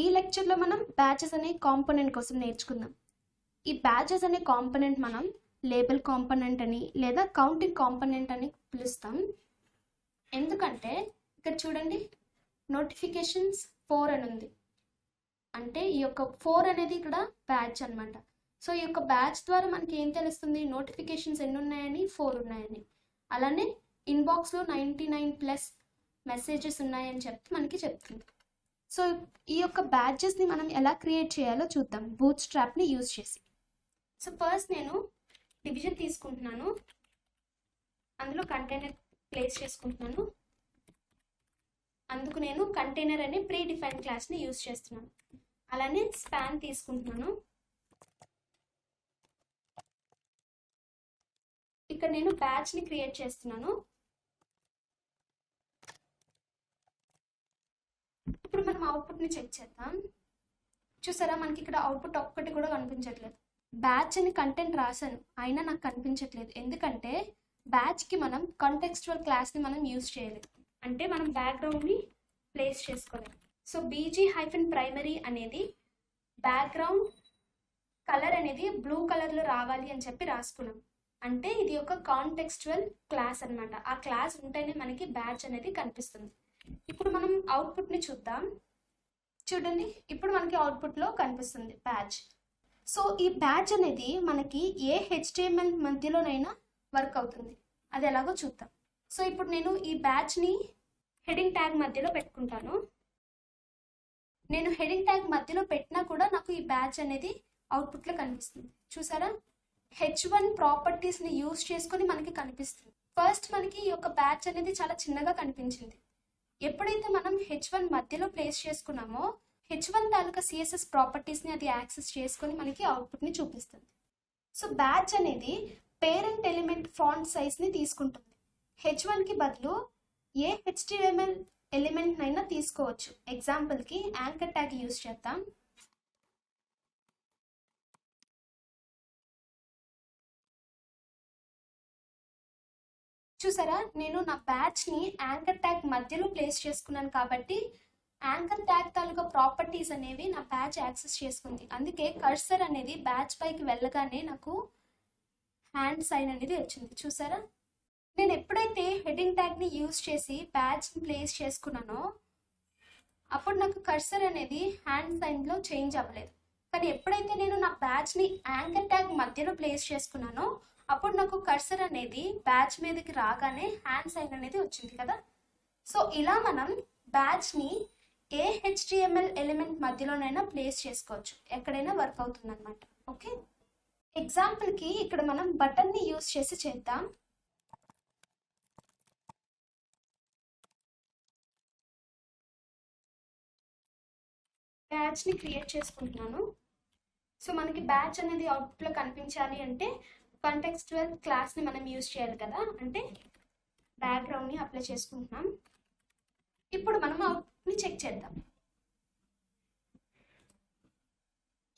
ఈ లెక్చర్లో మనం బ్యాచెస్ అనే కాంపోనెంట్ కోసం నేర్చుకుందాం. ఈ బ్యాచెస్ అనే కాంపోనెంట్ మనం లేబుల్ కాంపోనెంట్ అని లేదా కౌంటింగ్ కాంపోనెంట్ అని పిలుస్తాం. ఎందుకంటే ఇక్కడ చూడండి, నోటిఫికేషన్స్ 4 అని ఉంది. అంటే ఈ యొక్క 4 అనేది ఇక్కడ బ్యాచ్ అనమాట. సో ఈ యొక్క బ్యాచ్ ద్వారా మనకి ఏం తెలుస్తుంది, నోటిఫికేషన్స్ ఎన్ని ఉన్నాయని 4 ఉన్నాయని. అలానే ఇన్బాక్స్లో 99+ మెసేజెస్ ఉన్నాయని చెప్పి మనకి చెప్తుంది. సో ఈ యొక్క బ్యాచెస్ని మనం ఎలా క్రియేట్ చేయాలో చూద్దాం బూట్ స్ట్రాప్ని యూజ్ చేసి. సో ఫస్ట్ నేను డివిజన్ తీసుకుంటున్నాను, అందులో కంటైనర్ ప్లేస్ చేసుకుంటున్నాను. అందుకు నేను కంటైనర్ అనే ప్రీ డిఫైన్ క్లాస్ని యూజ్ చేస్తున్నాను. అలానే స్పాన్ తీసుకుంటున్నాను. ఇక్కడ నేను బ్యాచ్ని క్రియేట్ చేస్తున్నాను. ఇప్పుడు మనం అవుట్పుట్ని చెక్ చేద్దాం. చూసారా, మనకి ఇక్కడ అవుట్పుట్ ఒక్కటి కూడా కనిపించట్లేదు. బ్యాచ్ అని కంటెంట్ రాశాను, అయినా నాకు కనిపించట్లేదు. ఎందుకంటే బ్యాచ్కి మనం కాంటెక్స్చువల్ క్లాస్ని మనం యూజ్ చేయలేదు, అంటే మనం బ్యాక్గ్రౌండ్ని ప్లేస్ చేసుకోలేదు. సో bg-primary అనేది బ్యాక్గ్రౌండ్ కలర్ అనేది బ్లూ కలర్లో రావాలి అని చెప్పి రాసుకున్నాం. అంటే ఇది ఒక కాంటెక్స్చువల్ క్లాస్ అనమాట. ఆ క్లాస్ ఉంటేనే మనకి బ్యాచ్ అనేది కనిపిస్తుంది. ఇప్పుడు మనం అవుట్పుట్ని చూద్దాం. చూడండి, ఇప్పుడు మనకి అవుట్పుట్లో కనిపిస్తుంది బ్యాచ్. సో ఈ బ్యాచ్ అనేది మనకి ఏ HTML మధ్యలోనైనా వర్క్ అవుతుంది. అది ఎలాగో చూద్దాం. సో ఇప్పుడు నేను ఈ బ్యాచ్ని హెడింగ్ ట్యాగ్ మధ్యలో పెట్టుకుంటాను. నేను హెడింగ్ ట్యాగ్ మధ్యలో పెట్టినా కూడా నాకు ఈ బ్యాచ్ అనేది అవుట్పుట్లో కనిపిస్తుంది. చూసారా, H1 ప్రాపర్టీస్ని యూజ్ చేసుకొని మనకి కనిపిస్తుంది. ఫస్ట్ మనకి ఈ యొక్క బ్యాచ్ అనేది చాలా చిన్నగా కనిపించింది. ఎప్పుడైతే మనం H1 మధ్యలో ప్లేస్ చేసుకున్నామో H1 తాలూకా CSS ప్రాపర్టీస్ని అది యాక్సెస్ చేసుకొని మనకి అవుట్పుట్ని చూపిస్తుంది. సో బ్యాచ్ అనేది పేరెంట్ ఎలిమెంట్ ఫాంట్ సైజ్ని తీసుకుంటుంది. H1కి బదులు ఏ HTML ఎలిమెంట్ అయినా తీసుకోవచ్చు. ఎగ్జాంపుల్కి యాంకర్ ట్యాగ్ యూజ్ చేద్దాం. చూసారా, నేను నా బ్యాచ్ని యాంకర్ ట్యాగ్ మధ్యలో ప్లేస్ చేసుకున్నాను కాబట్టి యాంకర్ ట్యాగ్ తాలూకా ప్రాపర్టీస్ అనేవి నా బ్యాచ్ యాక్సెస్ చేసుకుంది. అందుకే కర్సర్ అనేది బ్యాచ్ పైకి వెళ్ళగానే నాకు హ్యాండ్ సైన్ అనేది వచ్చింది. చూసారా, నేను ఎప్పుడైతే హెడింగ్ ట్యాగ్ని యూజ్ చేసి బ్యాచ్ని ప్లేస్ చేసుకున్నానో అప్పుడు నాకు కర్సర్ అనేది హ్యాండ్ సైన్లో చేంజ్ అవ్వలేదు. కానీ ఎప్పుడైతే నేను నా బ్యాచ్ని యాంకర్ ట్యాగ్ మధ్యలో ప్లేస్ చేసుకున్నానో అప్పుడు నాకు కర్సర్ అనేది బ్యాచ్ మీదకి రాగానే హ్యాండ్ సైన్ అనేది వచ్చింది కదా. సో ఇలా మనం బ్యాచ్ని ఏ HTML ఎలిమెంట్ మధ్యలోనైనా ప్లేస్ చేసుకోవచ్చు, ఎక్కడైనా వర్క్ అవుతుంది అనమాట. ఓకే, ఎగ్జాంపుల్కి ఇక్కడ మనం బటన్ని యూజ్ చేసి చేద్దాం. బ్యాచ్ని క్రియేట్ చేసుకుంటున్నాను. సో మనకి బ్యాచ్ అనేది అవుట్పుట్లో కనిపించాలి అంటే కాంటెక్స్చువల్ క్లాస్ని మనం యూజ్ చేయాలి కదా. అంటే బ్యాక్గ్రౌండ్ని అప్లై చేసుకుంటున్నాం. ఇప్పుడు మనం అవుట్పుట్ని చెక్ చేద్దాం.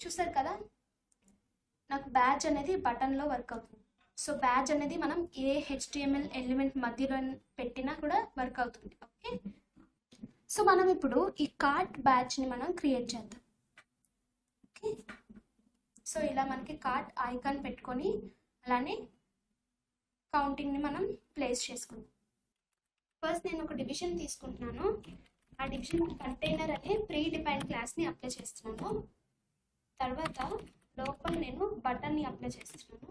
చూసారు కదా, నాకు బ్యాచ్ అనేది బటన్లో వర్క్ అవుతుంది. సో బ్యాచ్ అనేది మనం ఏ HTML ఎలిమెంట్ మధ్యలో పెట్టినా కూడా వర్క్ అవుతుంది. ఓకే, సో మనం ఇప్పుడు ఈ కార్ట్ బ్యాచ్ని మనం క్రియేట్ చేద్దాం. ఓకే, సో ఇలా మనకి కార్ట్ ఐకాన్ పెట్టుకొని అలానే కౌంటింగ్ని మనం ప్లేస్ చేసుకుందాం. ఫస్ట్ నేను ఒక డివిజన్ తీసుకుంటున్నాను. ఆ డివిజన్ కంటైనర్ అనే ప్రీ డిఫైన్ క్లాస్ని అప్లై చేస్తున్నాను. తర్వాత లోపల నేను బటన్ని అప్లై చేస్తున్నాను.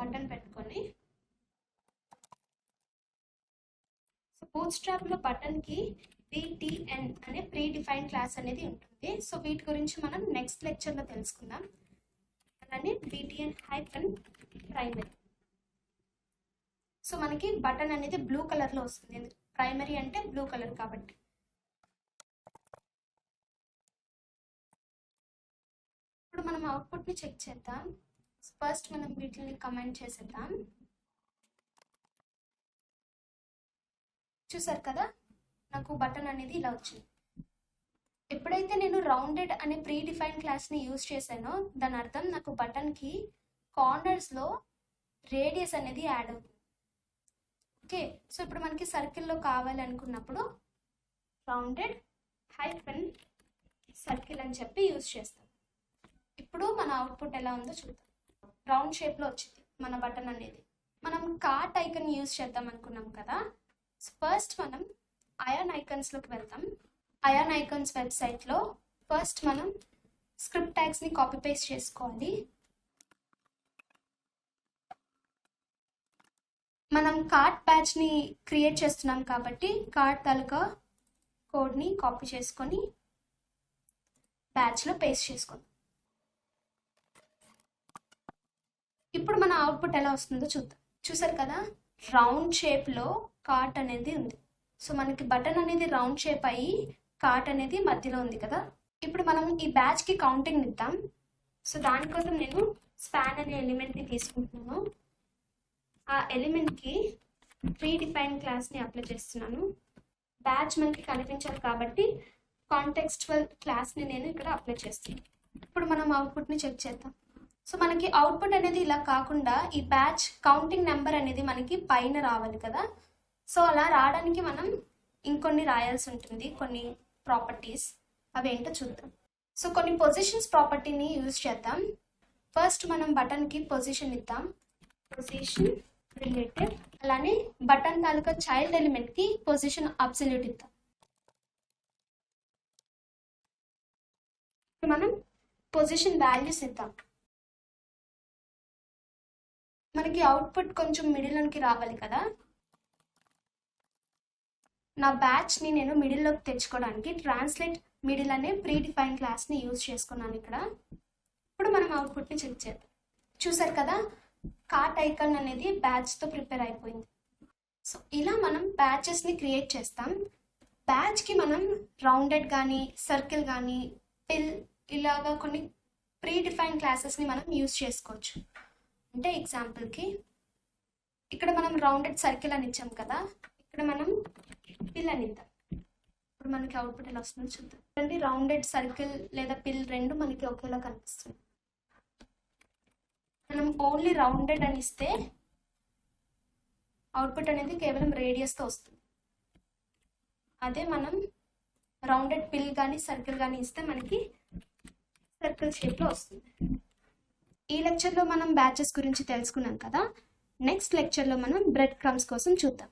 బటన్ పెట్టుకొని సో బూట్ స్ట్రాప్లో బటన్కి BTN అనే ప్రీ డిఫైన్ క్లాస్ అనేది ఉంటుంది. సో వీటి గురించి మనం నెక్స్ట్ లెక్చర్లో తెలుసుకుందాం. అలానే BTN-primary. సో మనకి బటన్ అనేది బ్లూ కలర్లో వస్తుంది, ప్రైమరీ అంటే బ్లూ కలర్ కాబట్టి. ఇప్పుడు మనం అవుట్పుట్ని చెక్ చేద్దాం. ఫస్ట్ మనం వీటిని కమెంట్ చేసేద్దాం. చూసారు కదా, నాకు బటన్ అనేది ఇలా వచ్చింది. ఎప్పుడైతే నేను రౌండెడ్ అనే ప్రీ డిఫైన్ క్లాస్ని యూజ్ చేశానో దాని అర్థం నాకు బటన్కి కార్నర్స్లో రేడియస్ అనేది యాడ్ అవుతుంది. ఓకే, సో ఇప్పుడు మనకి సర్కిల్లో కావాలి అనుకున్నప్పుడు రౌండెడ్ సర్కిల్ అని చెప్పి యూజ్ చేస్తాం. ఇప్పుడు మన అవుట్పుట్ ఎలా ఉందో చూద్దాం. రౌండ్ షేప్లో వచ్చింది మన బటన్ అనేది. మనం కార్ట్ ఐకన్ యూజ్ చేద్దాం అనుకున్నాం కదా. ఫస్ట్ మనం అయాన్ ఐకన్స్లోకి వెళ్తాం. అయాన్ ఐకన్స్ వెబ్సైట్లో ఫస్ట్ మనం స్క్రిప్ట్ ట్యాగ్స్ని కాపీ పేస్ట్ చేసుకోవాలి. మనం కార్ట్ బ్యాచ్ని క్రియేట్ చేస్తున్నాం కాబట్టి కార్ట్ తాలూకా కోడ్ని కాపీ చేసుకొని బ్యాచ్లో పేస్ట్ చేసుకోండి. ఇప్పుడు మన అవుట్పుట్ ఎలా వస్తుందో చూద్దాం. చూసారు కదా, రౌండ్ షేప్లో కార్ట్ అనేది ఉంది. సో మనకి బటన్ అనేది రౌండ్ షేప్ అయ్యి కార్ట్ అనేది మధ్యలో ఉంది కదా. ఇప్పుడు మనం ఈ బ్యాచ్కి కౌంటింగ్ ఇద్దాం. సో దానికోసం నేను స్పాన్ అనే ఎలిమెంట్ని తీసుకుంటున్నాను. ఆ ఎలిమెంట్కి ప్రీడిఫైన్ క్లాస్ని అప్లై చేస్తున్నాను. బ్యాచ్ మనకి కనిపించాలి కాబట్టి కాంటెక్స్చువల్ క్లాస్ని నేను ఇక్కడ అప్లై చేస్తున్నాను. ఇప్పుడు మనం అవుట్పుట్ని చెక్ చేద్దాం. సో మనకి అవుట్పుట్ అనేది ఇలా కాకుండా ఈ బ్యాచ్ కౌంటింగ్ నెంబర్ అనేది మనకి పైన రావాలి కదా. సో అలా రావడానికి మనం ఇంకొన్ని రాయాల్సి ఉంటుంది, కొన్ని ప్రాపర్టీస్. అవి ఏంటో చూద్దాం. సో కొన్ని పొజిషన్స్ ప్రాపర్టీని యూజ్ చేద్దాం. ఫస్ట్ మనం బటన్కి పొజిషన్ ఇద్దాం, పొజిషన్ రిలేటెడ్. అలానే బటన్ తాలూకా చైల్డ్ ఎలిమెంట్కి పొజిషన్ అబ్సల్యూట్ ఇద్దాం. మనం పొజిషన్ వాల్యూస్ ఇద్దాం. మనకి అవుట్పుట్ కొంచెం మిడిల్లోకి రావాలి కదా. నా బ్యాచ్ని నేను మిడిల్లోకి తెచ్చుకోవడానికి ట్రాన్స్లేట్ మిడిల్ అనే ప్రీడిఫైన్ క్లాస్ని యూజ్ చేసుకున్నాను ఇక్కడ. ఇప్పుడు మనం అవుట్పుట్ని చెక్ చేద్దాం. చూసారు కదా, కార్ట్ ఐకాన్ అనేది బ్యాచ్తో ప్రిపేర్ అయిపోయింది. సో ఇలా మనం బ్యాచెస్ని క్రియేట్ చేస్తాం. బ్యాచ్కి మనం రౌండెడ్ కానీ సర్కిల్ కానీ పిల్ ఇలాగా కొన్ని ప్రీడిఫైన్ క్లాసెస్ని మనం యూజ్ చేసుకోవచ్చు. అంటే ఎగ్జాంపుల్కి ఇక్కడ మనం రౌండెడ్ సర్కిల్ అని ఇచ్చాం కదా, ఇక్కడ మనం పిల్ అని ఇద్దాం. ఇప్పుడు మనకి అవుట్పుట్ ఎలా వస్తుందో చూద్దాం. అంటే రౌండెడ్ సర్కిల్ లేదా పిల్ రెండు మనకి ఒకేలా కనిపిస్తుంది. మనం ఓన్లీ రౌండెడ్ అని ఇస్తే అవుట్పుట్ అనేది కేవలం రేడియస్తో వస్తుంది. అదే మనం రౌండెడ్ పిల్ కానీ సర్కిల్ కానీ ఇస్తే మనకి సర్కిల్ షేప్లో వస్తుంది. ఈ లెక్చర్లో మనం బ్యాచెస్ గురించి తెలుసుకున్నాం కదా. నెక్స్ట్ లెక్చర్లో మనం బ్రెడ్ క్రమ్స్ కోసం చూద్దాం.